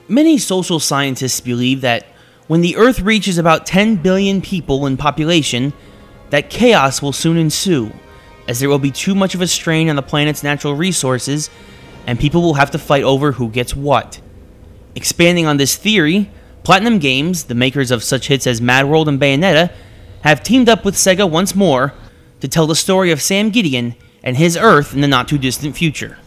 Many social scientists believe that when the Earth reaches about 10 billion people in population, that chaos will soon ensue, as there will be too much of a strain on the planet's natural resources, and people will have to fight over who gets what. Expanding on this theory, Platinum Games, the makers of such hits as Mad World and Bayonetta, have teamed up with Sega once more to tell the story of Sam Gideon and his Earth in the not-too-distant future.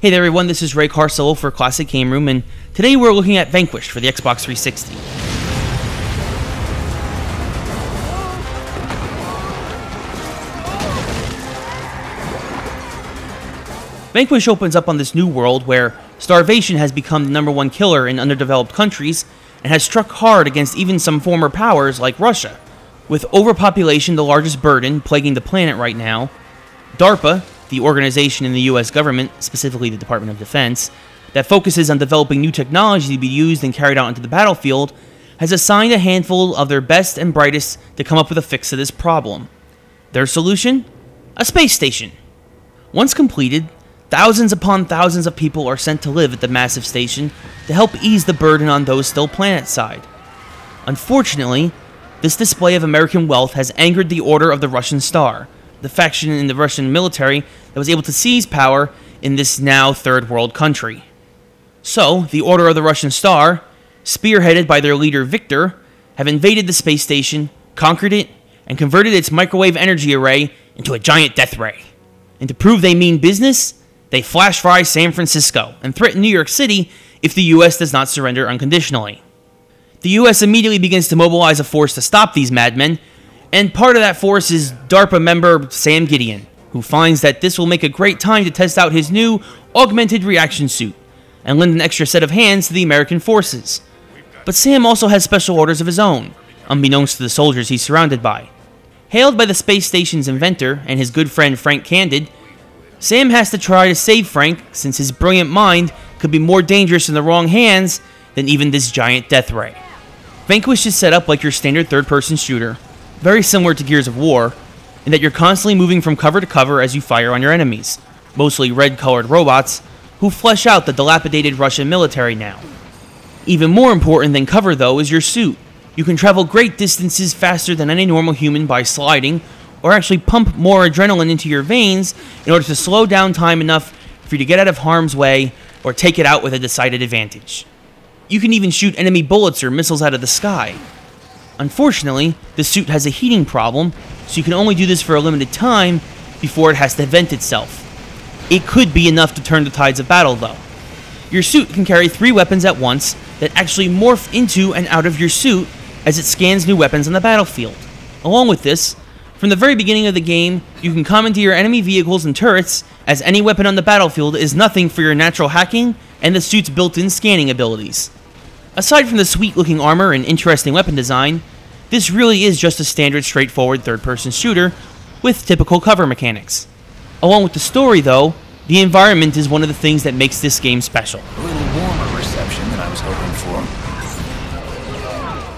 Hey there everyone, this is Ray Carcillo for Classic Game Room, and today we're looking at Vanquish for the Xbox 360. Vanquish opens up on this new world where starvation has become the #1 killer in underdeveloped countries and has struck hard against even some former powers like Russia. With overpopulation the largest burden plaguing the planet right now, DARPA, the organization in the US government, specifically the Department of Defense, that focuses on developing new technology to be used and carried out into the battlefield, has assigned a handful of their best and brightest to come up with a fix to this problem. Their solution? A space station. Once completed, thousands upon thousands of people are sent to live at the massive station to help ease the burden on those still planet-side. Unfortunately, this display of American wealth has angered the Order of the Russian Star, the faction in the Russian military that was able to seize power in this now third world country. So, the Order of the Russian Star, spearheaded by their leader Victor, have invaded the space station, conquered it, and converted its microwave energy array into a giant death ray. And to prove they mean business, they flash fry San Francisco and threaten New York City if the US does not surrender unconditionally. The US immediately begins to mobilize a force to stop these madmen, and part of that force is DARPA member Sam Gideon, who finds that this will make a great time to test out his new augmented reaction suit and lend an extra set of hands to the American forces. But Sam also has special orders of his own, unbeknownst to the soldiers he's surrounded by. Hailed by the space station's inventor and his good friend Frank Candid, Sam has to try to save Frank since his brilliant mind could be more dangerous in the wrong hands than even this giant death ray. Vanquish is set up like your standard third-person shooter, very similar to Gears of War, in that you're constantly moving from cover to cover as you fire on your enemies, mostly red-colored robots, who flesh out the dilapidated Russian military now. Even more important than cover though is your suit. You can travel great distances faster than any normal human by sliding, or actually pump more adrenaline into your veins in order to slow down time enough for you to get out of harm's way or take it out with a decided advantage. You can even shoot enemy bullets or missiles out of the sky. Unfortunately, the suit has a heating problem, so you can only do this for a limited time before it has to vent itself. It could be enough to turn the tides of battle though. Your suit can carry 3 weapons at once that actually morph into and out of your suit as it scans new weapons on the battlefield. Along with this, from the very beginning of the game, you can commandeer your enemy vehicles and turrets, as any weapon on the battlefield is nothing for your natural hacking and the suit's built-in scanning abilities. Aside from the sweet-looking armor and interesting weapon design, this really is just a standard straightforward third-person shooter with typical cover mechanics. Along with the story though, the environment is one of the things that makes this game special. A little warmer reception than I was hoping for.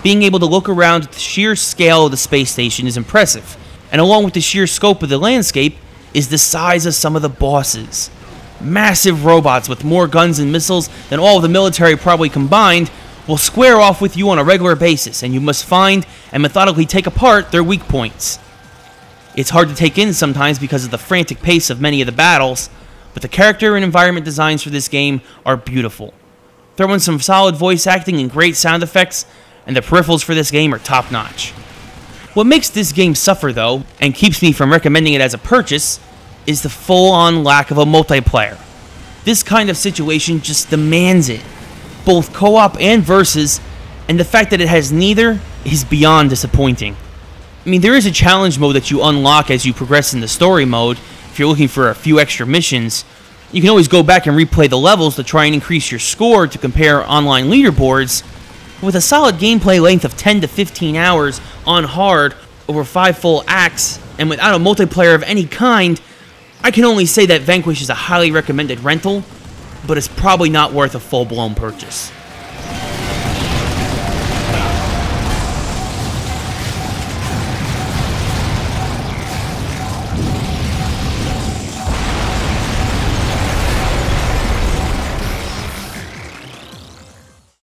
Being able to look around at the sheer scale of the space station is impressive, and along with the sheer scope of the landscape is the size of some of the bosses. Massive robots with more guns and missiles than all of the military probably combined will square off with you on a regular basis, and you must find and methodically take apart their weak points. It's hard to take in sometimes because of the frantic pace of many of the battles, but the character and environment designs for this game are beautiful. Throw in some solid voice acting and great sound effects, and the peripherals for this game are top-notch. What makes this game suffer though, and keeps me from recommending it as a purchase, is the full-on lack of a multiplayer. This kind of situation just demands it. Both co-op and versus, and the fact that it has neither is beyond disappointing. I mean, there is a challenge mode that you unlock as you progress in the story mode. If you're looking for a few extra missions, you can always go back and replay the levels to try and increase your score to compare online leaderboards. With a solid gameplay length of 10 to 15 hours on hard over 5 full acts, and without a multiplayer of any kind, I can only say that Vanquish is a highly recommended rental, but it's probably not worth a full-blown purchase.